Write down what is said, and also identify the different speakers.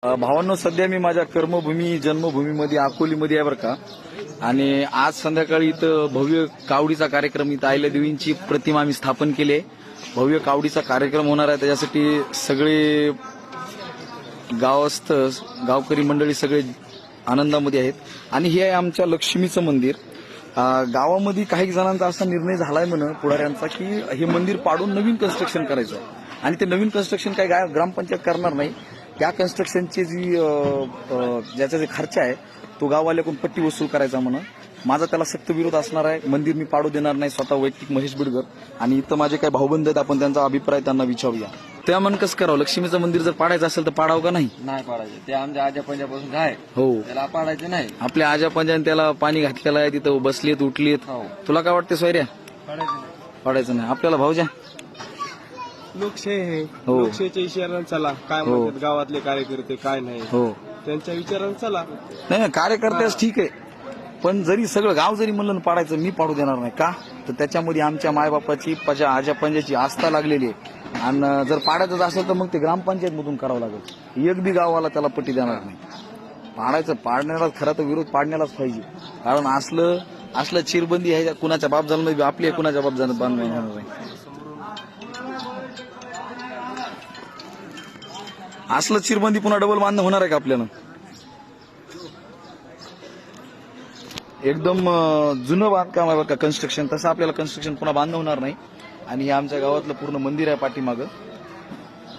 Speaker 1: भावांनो, सध्या मी माझ्या कर्मभूमी जन्मभूमीमध्ये अकोलीमध्ये आहे बरं का. आणि आज संध्याकाळी इथं भव्य कावडीचा कार्यक्रम, इथं अहिल्यादेवींची प्रतिमा आम्ही स्थापन केली आहे. भव्य कावडीचा कार्यक्रम होणार आहे. त्याच्यासाठी सगळे गावस्थ गावकरी मंडळी सगळे आनंदामध्ये आहेत. आणि हे आहे आमच्या लक्ष्मीचं मंदिर. गावामध्ये काही जणांचा असा निर्णय झालाय म्हण पुढाऱ्यांचा की हे मंदिर पाडून नवीन कन्स्ट्रक्शन करायचं आहे. आणि ते नवीन कन्स्ट्रक्शन काही ग्रामपंचायत करणार नाही. त्या कन्स्ट्रक्शनची ज्याचा जे खर्च आहे तो गाववाल्याकडून पट्टी वसूल करायचा म्हणून माझा त्याला सक्त विरोध असणार आहे. मंदिर मी पाडू देणार नाही. स्वतः वैयक्तिक महेश बिडकर आणि इथं माझे काही भाऊबंद आहेत, आपण त्यांचा अभिप्राय त्यांना विचारूया. त्या मन कसं करावं, लक्ष्मीचं मंदिर जर पाडायचं असेल तर पाडावं का नाही?
Speaker 2: नाही पाडायचं. ते आमच्या आजा पंजापासून काय
Speaker 1: हो,
Speaker 2: त्याला पाडायचं नाही.
Speaker 1: आपल्या आजा पंजाने त्याला पाणी घातलेलं आहे, तिथं बसलेत उठलेत.
Speaker 2: हो,
Speaker 1: तुला काय वाटतं सोयऱ्या?
Speaker 2: पाडायचं नाही.
Speaker 1: पाडायचं नाही. आपल्याला भाऊजा
Speaker 3: लोकशाही आहे.
Speaker 1: हो.
Speaker 3: लोकशाहीच्या इशाऱ्यानं चला. काय
Speaker 1: हो.
Speaker 3: म्हणतात गावातले कार्यकर्ते काय नाही
Speaker 1: हो,
Speaker 3: त्यांच्या विचारानं चला.
Speaker 1: नाही कार्यकर्त्याच ठीक आहे, पण जरी सगळं गाव जरी म्हणलं ना पाडायचं, मी पाडू देणार नाही. का तर त्याच्यामध्ये आमच्या मायबापाची आजा पंजाची आस्था लागलेली आहे. आणि जर पाडायचं असेल तर मग ते ग्रामपंचायत मधून करावं लागेल. एक बी गावाला त्याला पट्टी देणार नाही. पाडण्यालाच खरा तर विरोध पाडण्यालाच पाहिजे. कारण असलं चिरबंदी आहे कुणाच्या बाप झालं आपली आहे, कुणाच्या बाप झालं बांधणार नाही. असलं चिरबंदी पुन्हा डबल बांधणं होणार आहे का आपल्याला? एकदम जुनं बांधकाम आहे बरं का कन्स्ट्रक्शन, तसं आपल्याला कन्स्ट्रक्शन पुन्हा बांधणं होणार नाही. आणि हे आमच्या गावातलं पूर्ण मंदिर आहे पाठीमागं.